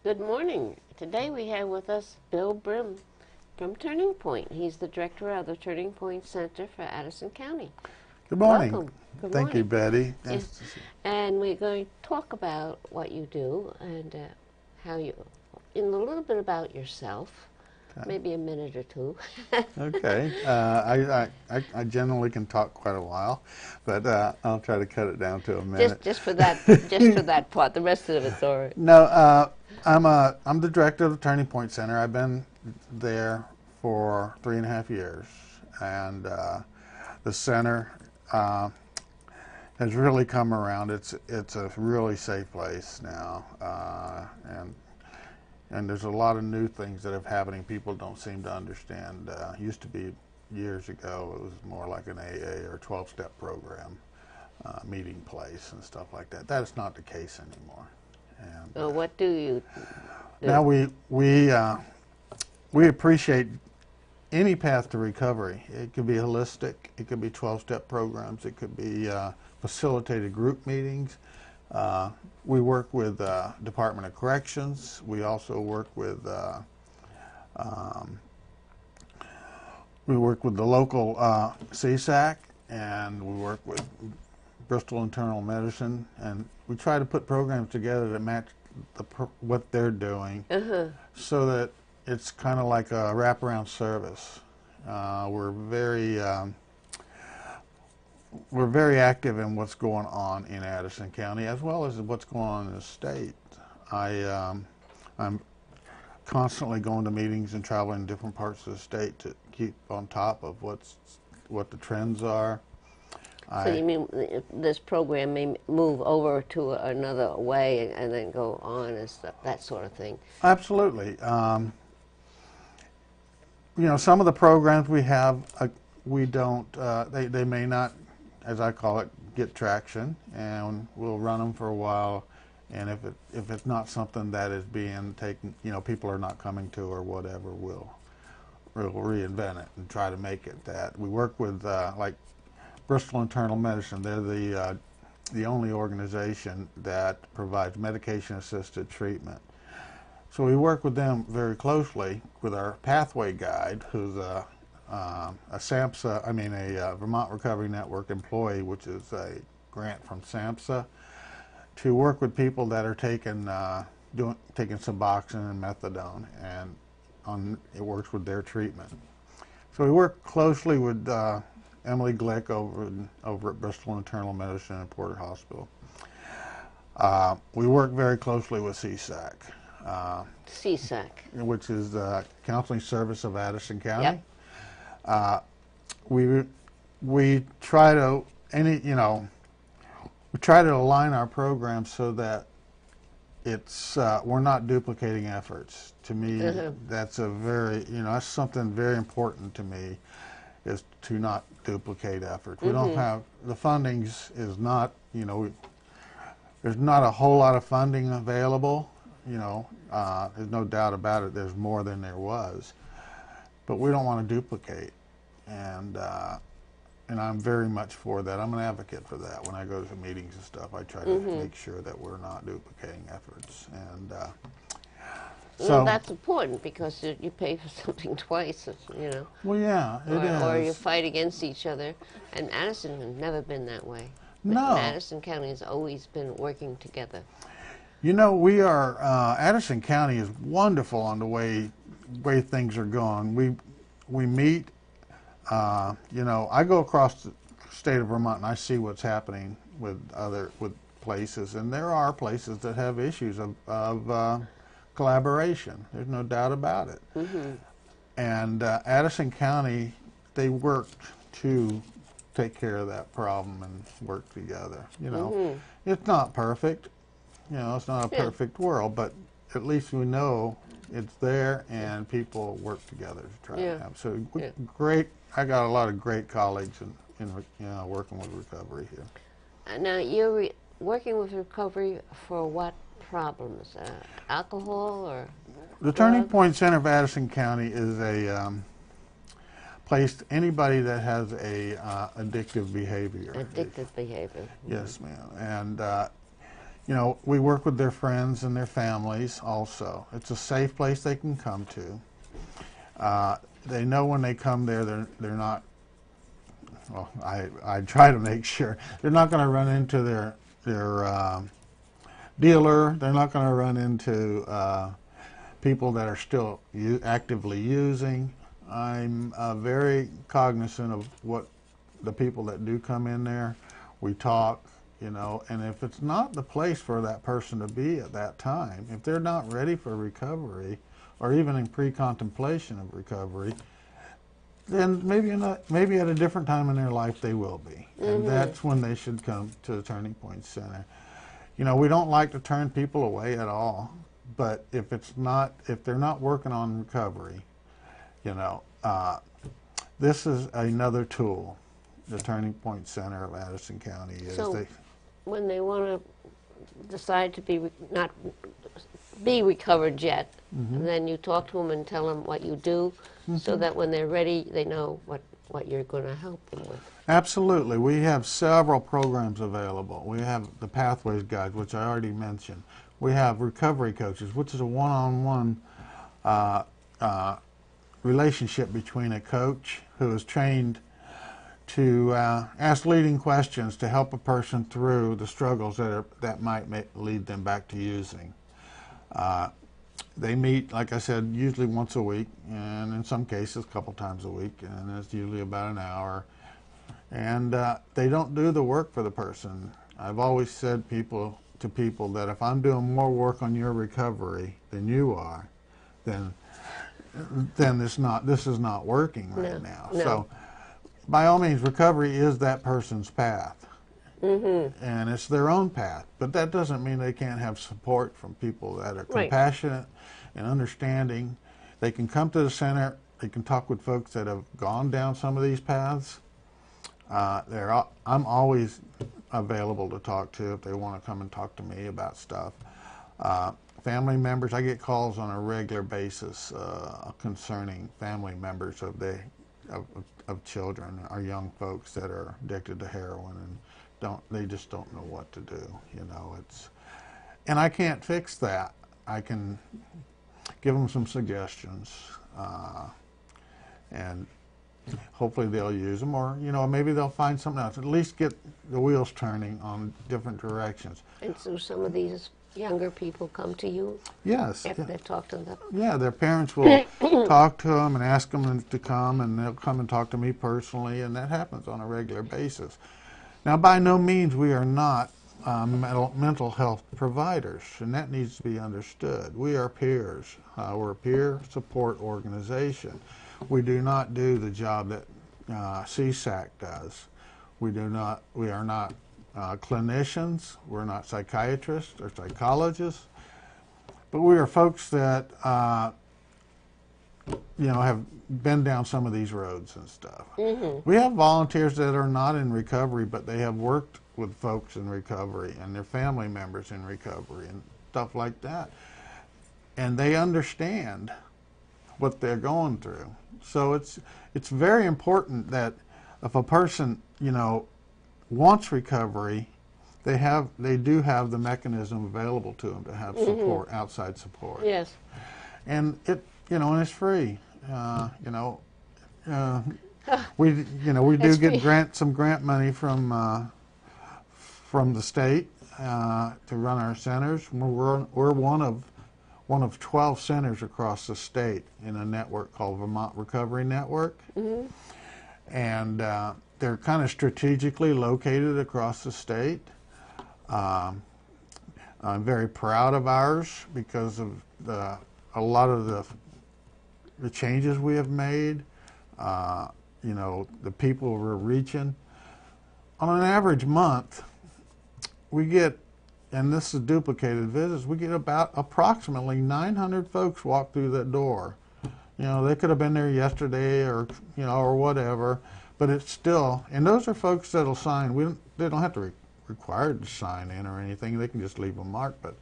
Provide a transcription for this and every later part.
Good morning. Today we have with us Bill Brim from Turning Point. He's the director of the Turning Point Center for Addison County. Good morning. Welcome. Good Thank morning. you, Betty. Yes. And we're going to talk about what you do and how you, and a little bit about yourself, maybe a minute or two. Okay. I generally can talk quite a while, but I'll try to cut it down to a minute. Just for that part. The rest of it's all right. No, I'm the director of the Turning Point Center. I've been there for 3.5 years, and the center has really come around. It's a really safe place now, and there's a lot of new things that are happening people don't seem to understand. Used to be years ago, it was more like an AA or 12-step program meeting place and stuff like that. That is not the case anymore. And, What do you do? now we appreciate any path to recovery. It could be holistic, it could be 12-step programs, it could be facilitated group meetings. We work with Department of Corrections. We also work with the local CSAC, and we work with Bristol Internal Medicine, and we try to put programs together that match what they're doing, so that it's kind of like a wraparound service. We're very active in what's going on in Addison County, as well as what's going on in the state. I'm constantly going to meetings and traveling in different parts of the state to keep on top of what the trends are. So you mean this program may move over to another way and then go on and stuff, that sort of thing? Absolutely. You know, some of the programs we have, we don't, they may not, as I call it, get traction, and we'll run them for a while, and if it's not something that is being taken, you know, people are not coming to or whatever, we'll reinvent it and try to make it that. We work with like Bristol Internal Medicine. They're the only organization that provides medication-assisted treatment. So we work with them very closely with our pathway guide, who's a SAMHSA, a Vermont Recovery Network employee, which is a grant from SAMHSA, to work with people that are taking Suboxone and methadone, and it works with their treatment. So we work closely with Emily Glick over at Bristol Internal Medicine and Porter Hospital. We work very closely with CSAC. CSAC. Which is the Counseling Service of Addison County. Yep. We try to we try to align our programs so that it's we're not duplicating efforts. To me, that's that's something very important to me, is to not duplicate efforts. We don't have the fundings is not there's not a whole lot of funding available. There's no doubt about it. There's more than there was, but we don't want to duplicate, and I'm very much for that. I'm an advocate for that. When I go to meetings and stuff, I try to make sure that we're not duplicating efforts, and well, that's important, because you pay for something twice, Well, yeah, it is. Or you fight against each other, and Addison has never been that way. No. Addison County has always been working together. We are, Addison County is wonderful on the way things are going. We meet, I go across the state of Vermont and I see what's happening with places, and there are places that have issues of collaboration. There's no doubt about it. And Addison County, they worked to take care of that problem and work together. It's not perfect. It's not a perfect world, but at least we know it's there, and people work together to try to have. So great. I got a lot of great colleagues in working with recovery here. Now you're working with recovery for what problems? Alcohol or the Turning Point Center of Addison County is a place anybody that has a addictive behavior. Addictive behavior. Yes, ma'am. And you know, we work with their friends and their families also. It's a safe place they can come to. They know when they come there, they're not, well, I try to make sure, they're not going to run into their dealer. They're not going to run into people that are still actively using. I'm very cognizant of what the people that do come in there. We talk, you know, and if it's not the place for that person to be at that time, if they're not ready for recovery, or even in pre-contemplation of recovery, then maybe at a different time in their life they will be. And that's when they should come to the Turning Point Center. You know, we don't like to turn people away at all, but if they're not working on recovery, you know, this is another tool the Turning Point Center of Addison County is. So when they want to decide to not be recovered yet, then you talk to them and tell them what you do, so that when they're ready, they know what you're going to help them with. Absolutely. We have several programs available. We have the Pathways Guide, which I already mentioned. We have Recovery Coaches, which is a one-on-one relationship between a coach who is trained to ask leading questions to help a person through the struggles that might lead them back to using. They meet, like I said, usually once a week, and in some cases a couple times a week, and it's usually about an hour. And they don't do the work for the person. I've always said to people that if I'm doing more work on your recovery than you are, then this is not working right now. No. So by all means, recovery is that person's path. And it's their own path, but that doesn't mean they can't have support from people that are compassionate and understanding. They can come to the center, they can talk with folks that have gone down some of these paths. I'm always available to talk to if they want to come and talk to me about stuff. Family members, I get calls on a regular basis concerning family members of children or young folks that are addicted to heroin, and they just don't know what to do. You know, and I can't fix that. I can give them some suggestions, and hopefully they'll use them, or you know, maybe they'll find something else. At least get the wheels turning on different directions. And so some of these younger people come to you? Yes. After they've talked to them? Yeah, their parents will talk to them and ask them to come, and they'll come and talk to me personally, and that happens on a regular basis. Now, by no means we are not mental health providers, and that needs to be understood. We are peers. We're a peer support organization. We do not do the job that CSAC does. We are not clinicians. We're not psychiatrists or psychologists, but we are folks that you know, have been down some of these roads and stuff. We have volunteers that are not in recovery, but they have worked with folks in recovery and their family members in recovery and stuff like that. And they understand what they're going through. So it's very important that if a person, you know, wants recovery, they do have the mechanism available to them to have support, outside support. Yes. And you know, and it's free. You know, we do get some grant money from the state to run our centers. We're one of 12 centers across the state in a network called Vermont Recovery Network, and they're kind of strategically located across the state. I'm very proud of ours because of a lot of the changes we have made, you know, the people we're reaching. On an average month, we get, and this is duplicated visits, we get about approximately 900 folks walk through that door. You know, they could have been there yesterday or, you know, or whatever, but it's still, and those are folks that'll sign. They don't have to required to sign in or anything. They can just leave a mark, but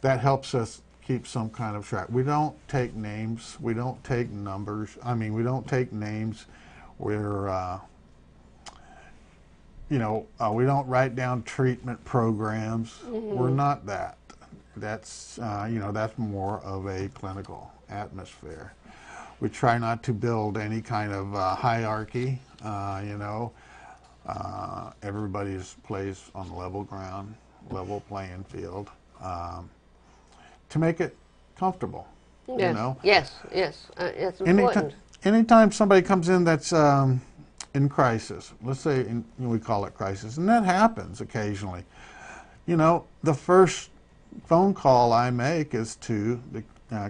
that helps us keep some kind of track. We don't take names. We don't take numbers. I mean, we don't take names. we don't write down treatment programs. We're not that. That's that's more of a clinical atmosphere. We try not to build any kind of hierarchy. Everybody plays on level ground, level playing field, to make it comfortable. Yes, yes, yes. It's important. Anytime somebody comes in that's in crisis, let's say we call it crisis, and that happens occasionally. The first phone call I make is to the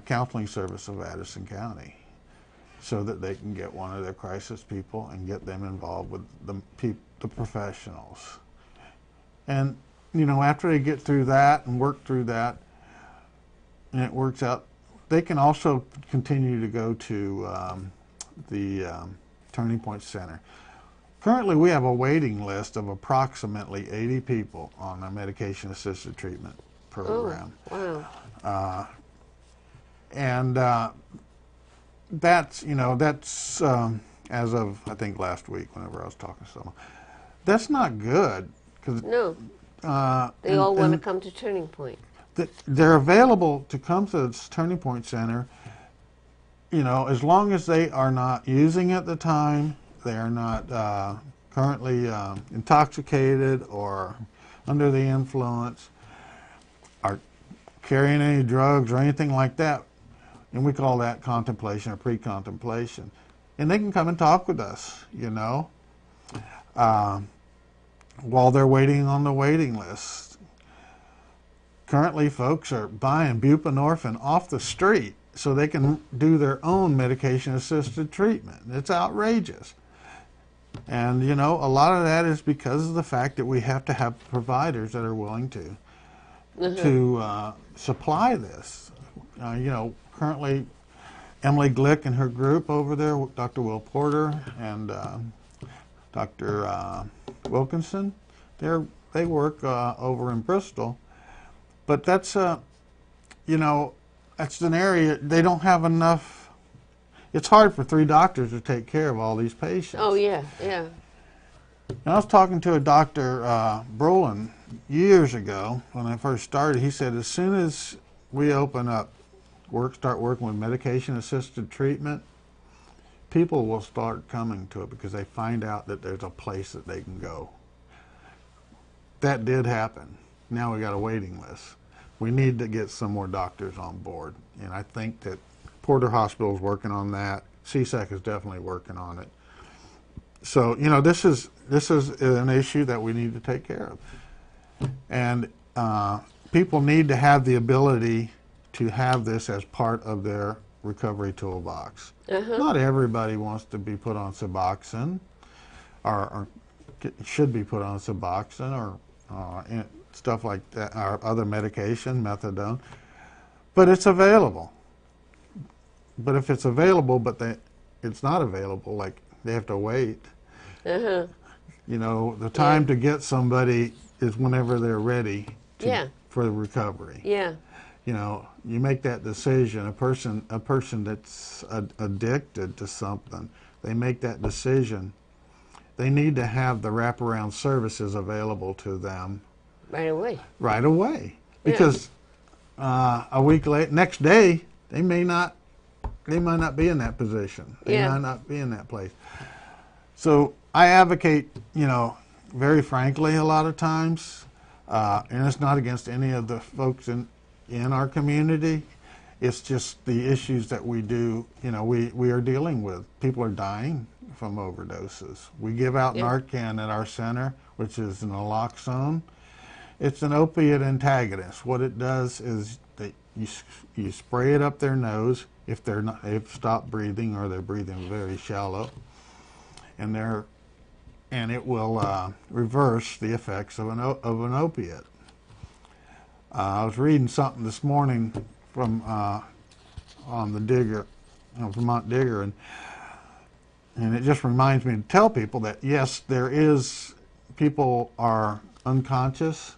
counseling service of Addison County, so that they can get one of their crisis people and get them involved with the professionals. And after they get through that and work through that, and it works out, they can also continue to go to the Turning Point Center. Currently, we have a waiting list of approximately 80 people on our medication-assisted treatment program. Oh, wow. And that's as of, I think, last week, whenever I was talking to someone. That's not good. No. They all want to come to Turning Point. They're available to come to this Turning Point Center, as long as they are not using at the time, they are not currently intoxicated or under the influence, are carrying any drugs or anything like that. And we call that contemplation or pre-contemplation. And they can come and talk with us, while they're waiting on the waiting list. Currently, folks are buying buprenorphine off the street so they can do their own medication-assisted treatment. It's outrageous. And, a lot of that is because of the fact that we have to have providers that are willing to supply this. Currently, Emily Glick and her group over there, Dr. Will Porter and Dr. Wilkinson, they work over in Bristol. But that's, that's an area, they don't have enough. It's hard for 3 doctors to take care of all these patients. Oh, yeah, yeah. And I was talking to a Dr. Brolin years ago when I first started. He said as soon as we open up, start working with medication-assisted treatment, people will start coming to it because they find out that there's a place that they can go. That did happen. Now we got a waiting list. We need to get some more doctors on board, and I think that Porter Hospital is working on that. CSAC is definitely working on it. So this is an issue that we need to take care of, and people need to have the ability to have this as part of their recovery toolbox. Not everybody wants to be put on Suboxone, or should be put on Suboxone, or stuff like that, or other medication, methadone, but it's available. But if it's available, but it's not available, like they have to wait. The time to get somebody is whenever they're ready for the recovery. Yeah. You make that decision. A person that's addicted to something, they make that decision. They need to have the wraparound services available to them right away. Right away, because a week late, next day, they might not be in that position. They might not be in that place. So I advocate, very frankly, a lot of times, and it's not against any of the folks in our community. It's just the issues that we do, we are dealing with. People are dying from overdoses. We give out Narcan at our center, which is an naloxone. It's an opiate antagonist. What it does is that you spray it up their nose if they've stopped breathing or they're breathing very shallow, and it will reverse the effects of an opiate. I was reading something this morning from on the Digger, Vermont Digger, and it just reminds me to tell people that yes, people are unconscious.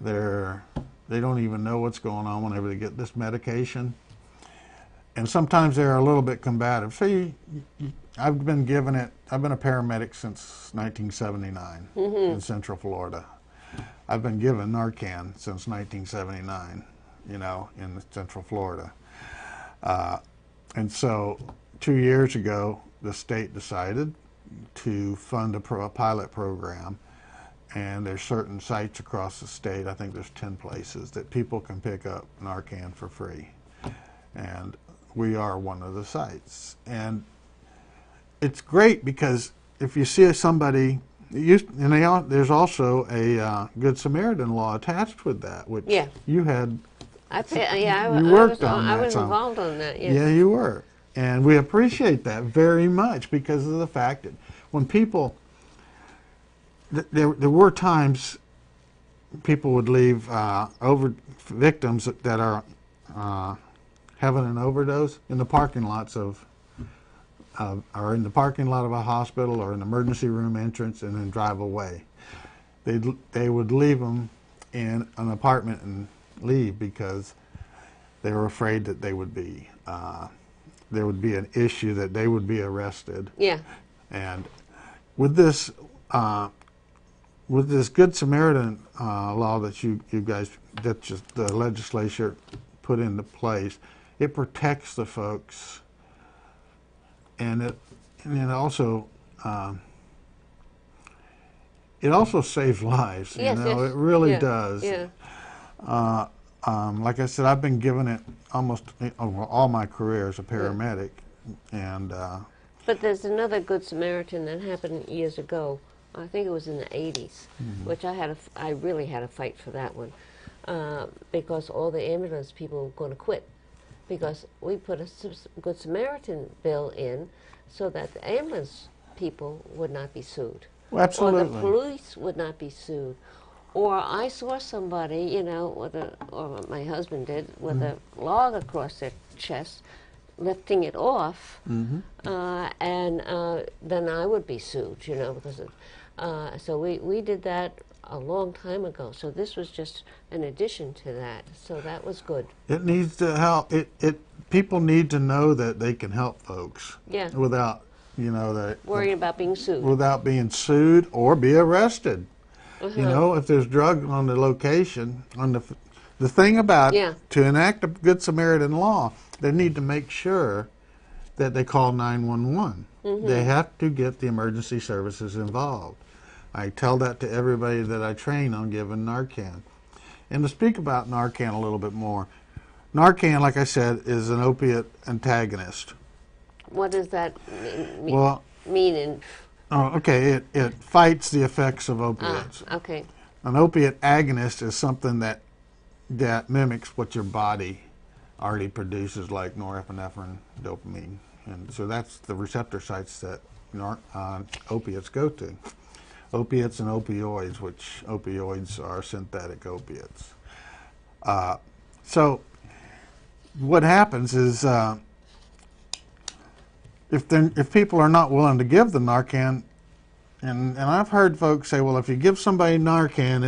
They don't even know what's going on whenever they get this medication, and sometimes they're a little bit combative. So I've been given it. I've been a paramedic since 1979 in Central Florida. I've been given Narcan since 1979, in Central Florida. And so 2 years ago, the state decided to fund a pilot program, and there's certain sites across the state, I think there's 10 places, that people can pick up Narcan for free. And we are one of the sites. And it's great because if you see somebody, there's also a Good Samaritan law attached with that, which you had. I was involved on that. Yes. Yeah, you were, and we appreciate that very much because of the fact that when people, there were times people would leave victims that are having an overdose in the parking lots or in the parking lot of a hospital or an emergency room entrance, and then drive away. They would leave them in an apartment and leave because they were afraid that there would be an issue, that they would be arrested. Yeah. And with this Good Samaritan law that you guys, that just the legislature put into place, it protects the folks, and it also saves lives. Yes, it really does. Yeah. Like I said, I've been given it almost all my career as a paramedic, and. But there's another Good Samaritan that happened years ago. I think it was in the 80s, which I really had a fight for that one, because all the ambulance people were going to quit, because we put a Good Samaritan bill in so that the ambulance people would not be sued. Well, absolutely. Or the police would not be sued. Or I saw somebody, or my husband did, with a log across their chest, lifting it off, and then I would be sued, because so we did that a long time ago. So this was just an addition to that. So that was good. It needs to help. People need to know that they can help folks. Yeah. Without, worrying about being sued. Without being sued or be arrested. If there's drugs on the location, the thing about to enact a Good Samaritan law, they need to make sure that they call 911. They have to get the emergency services involved. I tell that to everybody that I train on giving Narcan. And to speak about Narcan a little bit more, Narcan, like I said, is an opiate antagonist. What does that mean? Well, it fights the effects of opiates. Okay. An opiate agonist is something that mimics what your body already produces, like norepinephrine, dopamine. And so that's the receptor sites that opiates go to. Opiates and opioids, which opioids are synthetic opiates. So what happens is if people are not willing to give the Narcan, and I've heard folks say, well, if you give somebody Narcan,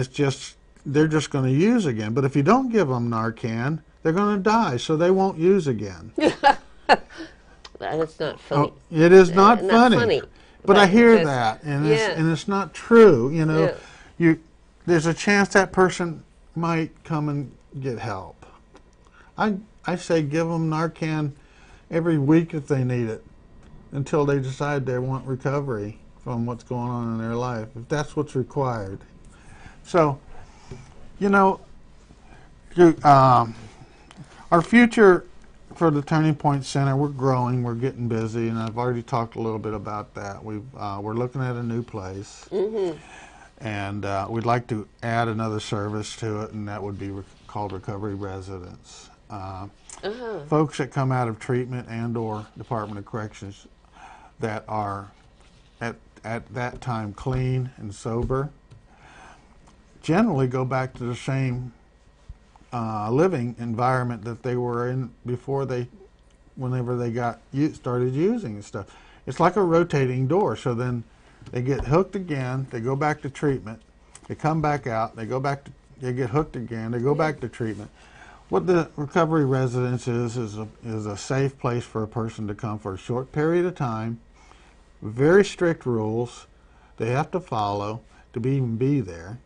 they're just going to use again. But if you don't give them Narcan, they're going to die, so they won't use again. That's not funny. It is not funny. Not funny. But I hear that, and it's not true. There's a chance that person might come and get help. I say give them Narcan every week if they need it, until they decide they want recovery from what's going on in their life, if that's what's required. So, our future for the Turning Point Center, we're growing, we're getting busy, and I've already talked a little bit about that. We're looking at a new place, and we'd like to add another service to it, and that would be called Recovery Residence. Folks that come out of treatment and or Department of Corrections that are at that time clean and sober generally go back to the same living environment that they were in before whenever they started using stuff. It's like a rotating door. So then they get hooked again, they go back to treatment, they come back out, they get hooked again, they go back to treatment. What the recovery residence is a safe place for a person to come for a short period of time. Very strict rules they have to follow to even be there.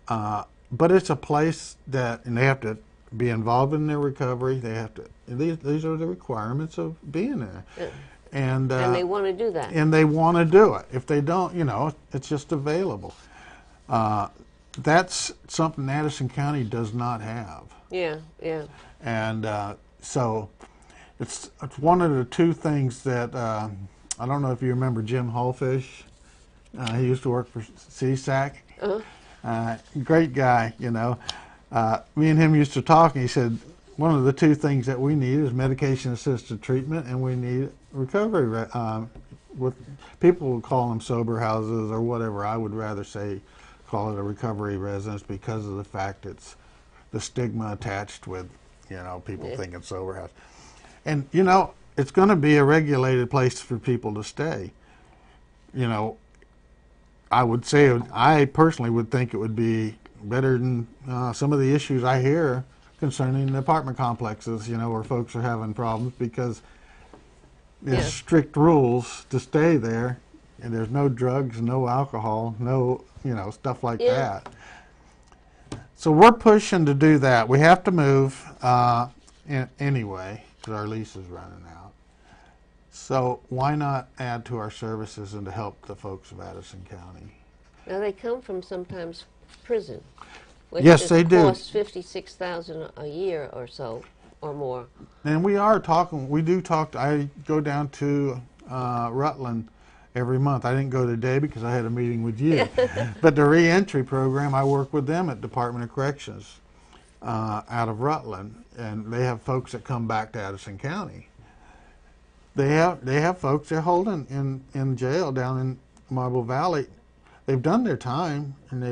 But it's a place that, and they have to be involved in their recovery. They have to. These are the requirements of being there. And they want to do that. And they want to do it. If they don't, it's just available. That's something Addison County does not have. Yeah, yeah. And so it's one of the two things that, I don't know if you remember Jim Hullfish. He used to work for CSAC. Great guy, Me and him used to talk, and he said, one of the two things that we need is medication-assisted treatment, and we need recovery. People would call them sober houses or whatever. I would rather say call it a recovery residence because of the fact it's the stigma attached with, people thinking sober house. And, it's going to be a regulated place for people to stay. I would say, I personally would think it would be better than some of the issues I hear concerning the apartment complexes, where folks are having problems because there's strict rules to stay there, and there's no drugs, no alcohol, no, stuff like that. So we're pushing to do that. We have to move anyway because our lease is running out. So why not add to our services and to help the folks of Addison County? Now they come from sometimes prison. Which Yes, they do. Costs $56,000 a year or so, or more. And we are talking. We do talk. I go down to Rutland every month. I didn't go today because I had a meeting with you. But the reentry program, I work with them at Department of Corrections out of Rutland, and they have folks that come back to Addison County. They have folks they're holding in jail down in Marble Valley. They've done their time, and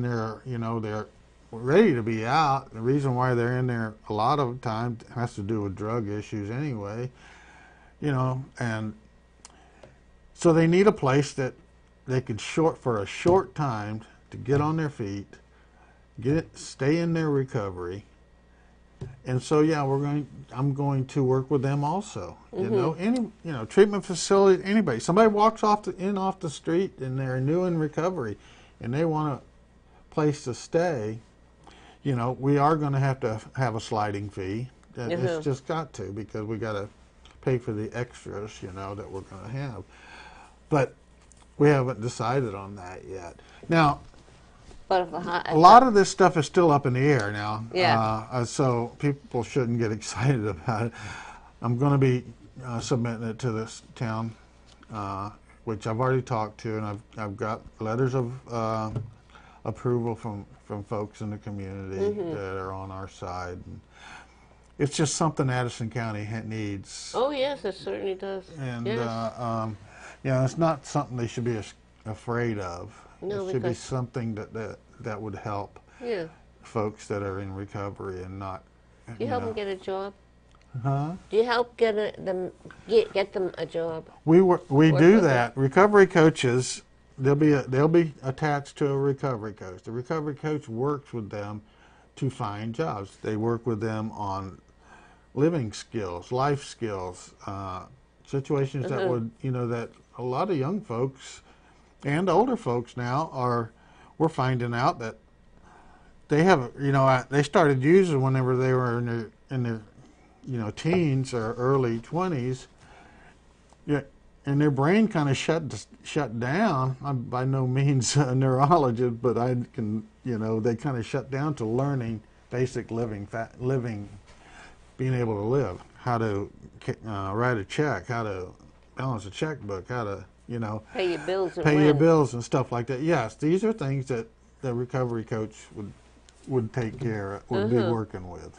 they're ready to be out. The reason why they're in there a lot of times has to do with drug issues anyway, and so they need a place that they could for a short time to get on their feet, stay in their recovery. And so I'm going to work with them also. Any treatment facility, anybody. Somebody walks off the street and they're new in recovery, and they want a place to stay. We are going to have a sliding fee. It's just got to, because we got to pay for the extras, that we're going to have. But we haven't decided on that yet. Now, But a lot of this stuff is still up in the air now. Yeah. So people shouldn't get excited about it. I'm going to be submitting it to this town, which I've already talked to, and I've got letters of approval from folks in the community that are on our side. And it's just something Addison County needs. Oh yes, it certainly does. And yes. it's not something they should be afraid of. No, it should be something that would help folks that are in recovery and not. Do you help them get a job? Huh? Do you help get them a job? We do with that. Recovery coaches, they'll be attached to a recovery coach. The recovery coach works with them to find jobs. They work with them on living skills, life skills, situations that would that a lot of young folks and older folks now we're finding out that they have, they started using whenever they were in their teens or early 20s. Yeah, and their brain kind of shut down. I'm by no means a neurologist, but I can, they kind of shut down to learning basic living, being able to live, how to write a check, how to balance a checkbook, how to Pay your bills and pay your bills and stuff like that. Yes, these are things that the recovery coach would take care of, would be working with.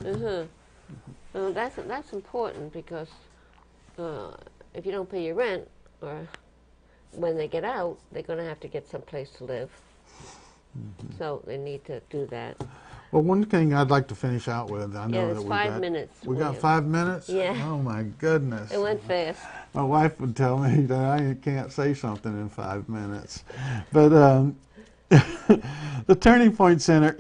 Well, that's important, because if you don't pay your rent, or when they get out, they're going to have to get some place to live. So they need to do that. Well, one thing I'd like to finish out with, I know there's that 5 minutes. We got William. 5 minutes? Yeah. Oh my goodness. It went fast. My wife would tell me that I can't say something in 5 minutes. But the Turning Point Center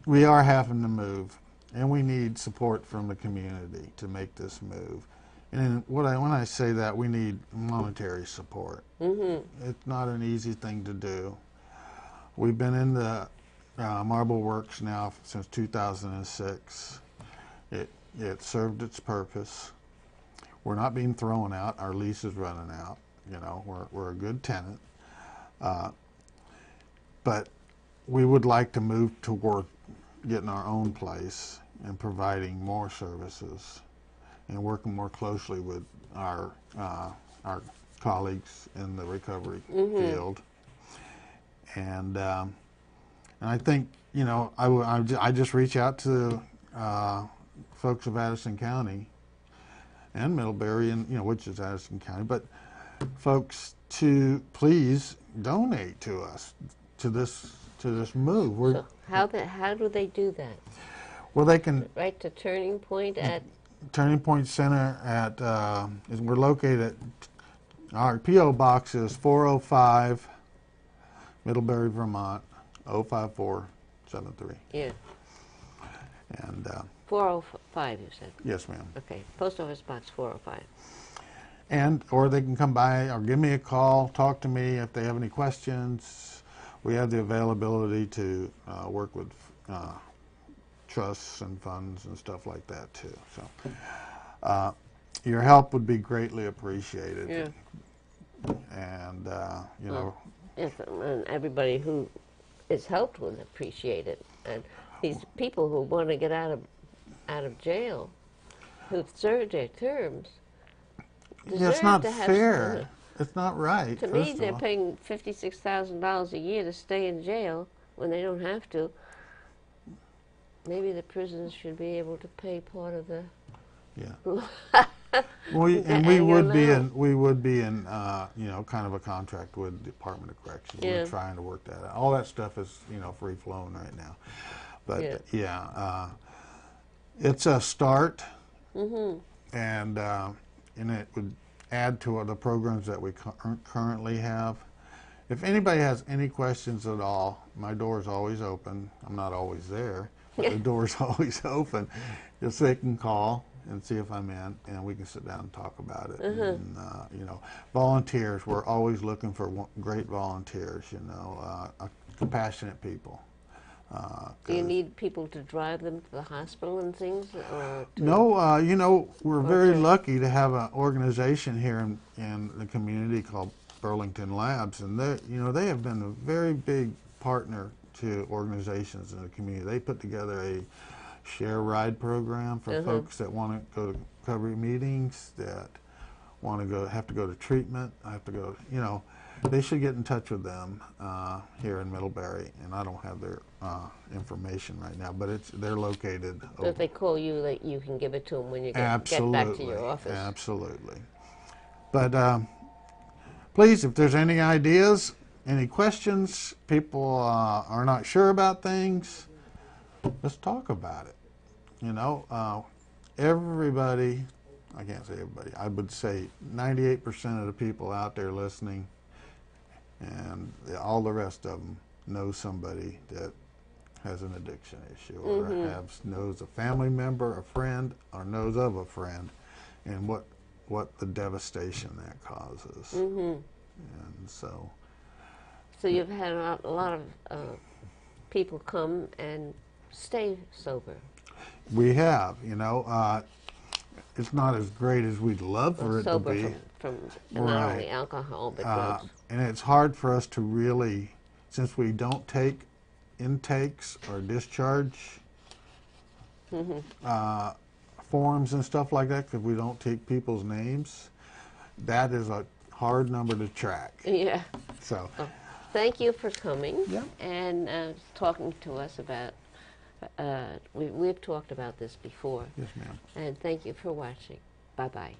we are having to move. and we need support from the community to make this move. And when I say that, we need monetary support. It's not an easy thing to do. We've been in the Marble Works now since 2006. It served its purpose. We're not being thrown out. Our lease is running out. You know, we're a good tenant. But we would like to move toward getting our own place and providing more services and working more closely with our colleagues in the recovery field. And I think, you know, I just reach out to folks of Addison County and Middlebury, and you know, which is Addison County, but folks to please donate to us to this move. So how do they do that? Well, they can. Right to Turning Point at Turning Point Center at we're located at, our P.O. Box is 405 Middlebury, Vermont 05473. yeah, And 405 you said. yes, ma'am. Okay, Post Office Box 405. And or they can come by or give me a call, talk to me if they have any questions. We have the availability to work with trusts and funds and stuff like that too. So your help would be greatly appreciated. Yeah. And you know, Yes, and everybody who is helped would appreciate it. And these people who want to get out of jail, who've served their terms, deserve it's not to have fair. It's not right. To first me, of they're all. paying $56,000 a year to stay in jail when they don't have to. Maybe the prisons should be able to pay part of the. Yeah. We I would don't be know. in you know, kind of a contract with the Department of Corrections. Yeah. We're trying to work that out. All that stuff is, you know, free flowing right now. But Yeah. it's a start, and it would add to the programs that we currently have. If anybody has any questions at all, my door is always open. I'm not always there, but the door is always open. Just they can call and see if I'm in, and we can sit down and talk about it. And, you know, volunteers, we're always looking for great volunteers, you know, compassionate people. Do you need people to drive them to the hospital and things? Or to, No, you know, we're very Okay. lucky to have an organization here in the community called Burlington Labs, and they have been a very big partner to organizations in the community. They put together a share ride program for folks that want to go to recovery meetings, that want to have to go to treatment, have to go, you know, they should get in touch with them here in Middlebury, and I don't have their information right now, but they're located. So if they call you, that you can give it to them when you get back to Absolutely. your office. Absolutely. But please, if there's any ideas, any questions, people are not sure about things, let's talk about it. You know, everybody, I can't say everybody, I would say 98% of the people out there listening and all the rest of them know somebody that has an addiction issue or knows a family member, a friend, or knows of a friend, and what the devastation that causes. And so you've had a lot of people come and stay sober. we have, you know, it's not as great as we'd love for it to Sober be. from not Right. only alcohol, but drugs. And it's hard for us to really, since we don't take intakes or discharge forms and stuff like that, because we don't take people's names, that is a hard number to track. Yeah. So, Thank you for coming Yeah. and talking to us about. We've talked about this before, yes, ma'am. and thank you for watching. Bye bye.